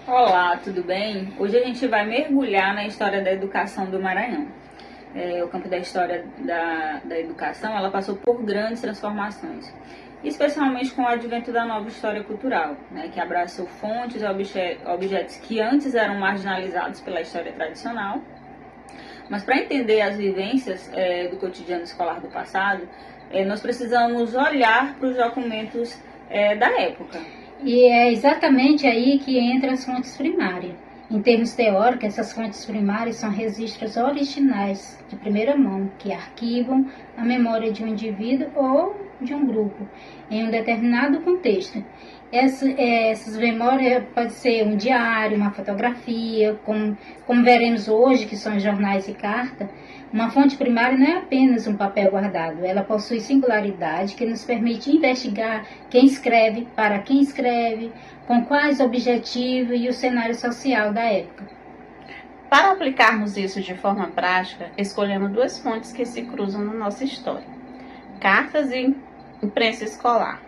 Olá, tudo bem? Hoje a gente vai mergulhar na história da educação do Maranhão. O campo da história da educação, ela passou por grandes transformações, especialmente com o advento da nova história cultural, né, que abraçou fontes e objetos que antes eram marginalizados pela história tradicional. Mas para entender as vivências do cotidiano escolar do passado, nós precisamos olhar para os documentos da época. E é exatamente aí que entram as fontes primárias. Em termos teóricos, essas fontes primárias são registros originais, de primeira mão, que arquivam a memória de um indivíduo ou de um grupo, em um determinado contexto. Essas memórias podem ser um diário, uma fotografia, como veremos hoje, que são jornais e cartas. Uma fonte primária não é apenas um papel guardado, ela possui singularidade que nos permite investigar quem escreve, para quem escreve, com quais objetivos e o cenário social da época. Para aplicarmos isso de forma prática, escolhemos duas fontes que se cruzam na nossa história: cartas e imprensa escolar.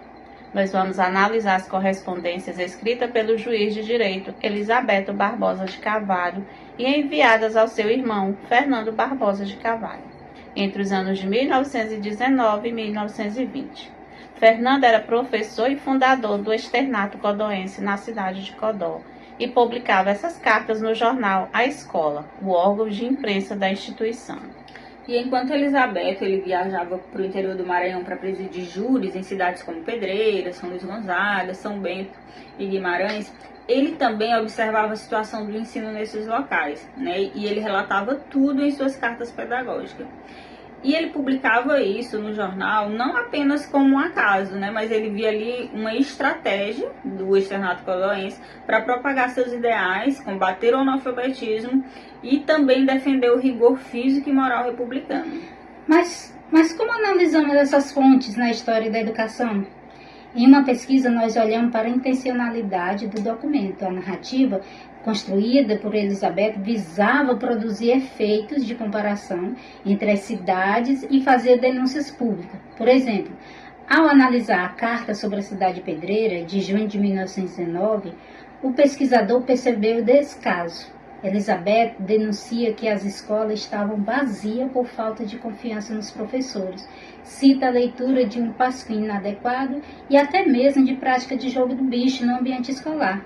Nós vamos analisar as correspondências escritas pelo juiz de direito Elisabeto Barbosa de Carvalho e enviadas ao seu irmão Fernando Barbosa de Carvalho, entre os anos de 1919 e 1920. Fernando era professor e fundador do Externato Codoense na cidade de Codó e publicava essas cartas no jornal A Escola, o órgão de imprensa da instituição. E enquanto Elisabeto ele viajava para o interior do Maranhão para presidir júris em cidades como Pedreiras, São Luís Gonzaga, São Bento e Guimarães, ele também observava a situação do ensino nesses locais, né? E ele relatava tudo em suas cartas pedagógicas. E ele publicava isso no jornal não apenas como um acaso, né? Mas ele via ali uma estratégia do Externato Codoense para propagar seus ideais, combater o analfabetismo e também defender o rigor físico e moral republicano. Mas como analisamos essas fontes na história da educação? Em uma pesquisa, nós olhamos para a intencionalidade do documento. A narrativa construída por Elisabeto visava produzir efeitos de comparação entre as cidades e fazer denúncias públicas. Por exemplo, ao analisar a carta sobre a cidade de Pedreira, de junho de 1919, o pesquisador percebeu o descaso. Elisabeto denuncia que as escolas estavam vazias por falta de confiança nos professores. Cita a leitura de um pasquim inadequado e até mesmo de prática de jogo do bicho no ambiente escolar.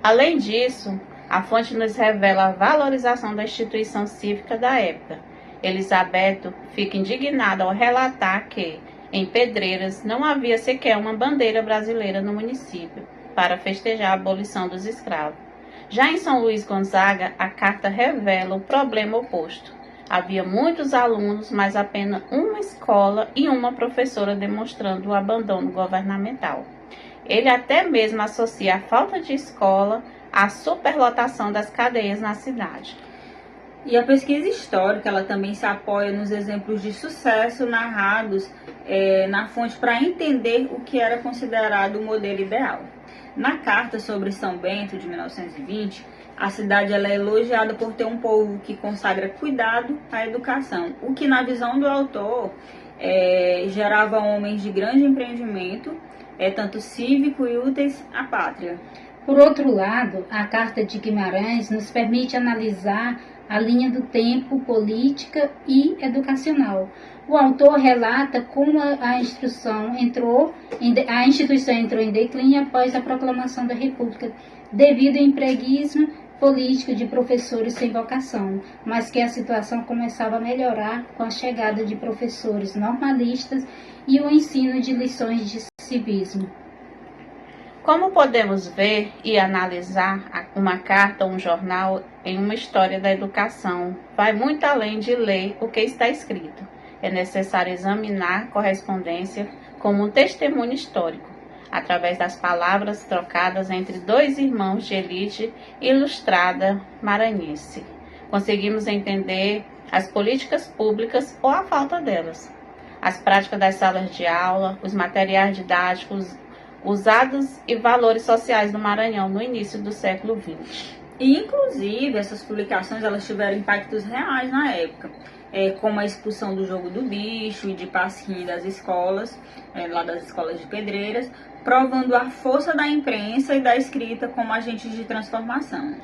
Além disso, a fonte nos revela a valorização da instituição cívica da época. Elisabeto fica indignada ao relatar que, em Pedreiras, não havia sequer uma bandeira brasileira no município para festejar a abolição dos escravos. Já em São Luís Gonzaga, a carta revela o problema oposto. Havia muitos alunos, mas apenas uma escola e uma professora demonstrando o abandono governamental. Ele até mesmo associa a falta de escola à superlotação das cadeias na cidade. E a pesquisa histórica ela também se apoia nos exemplos de sucesso narrados na fonte para entender o que era considerado o modelo ideal. Na carta sobre São Bento, de 1920, a cidade ela é elogiada por ter um povo que consagra cuidado à educação, o que, na visão do autor, gerava homens de grande empreendimento, tanto cívico e úteis à pátria. Por outro lado, a Carta de Guimarães nos permite analisar a linha do tempo política e educacional. O autor relata como a instituição entrou em declínio após a proclamação da República, devido ao empreguismo político de professores sem vocação, mas que a situação começava a melhorar com a chegada de professores normalistas e o ensino de lições de civismo. Como podemos ver e analisar, uma carta ou um jornal em uma história da educação vai muito além de ler o que está escrito. É necessário examinar a correspondência como um testemunho histórico, através das palavras trocadas entre dois irmãos de elite ilustrada maranhense. Conseguimos entender as políticas públicas ou a falta delas, as práticas das salas de aula, os materiais didáticos usados e valores sociais do Maranhão no início do século XX. E, inclusive, essas publicações elas tiveram impactos reais na época, como a expulsão do jogo do bicho e de pasquim das escolas, lá das escolas de Pedreiras, provando a força da imprensa e da escrita como agentes de transformação.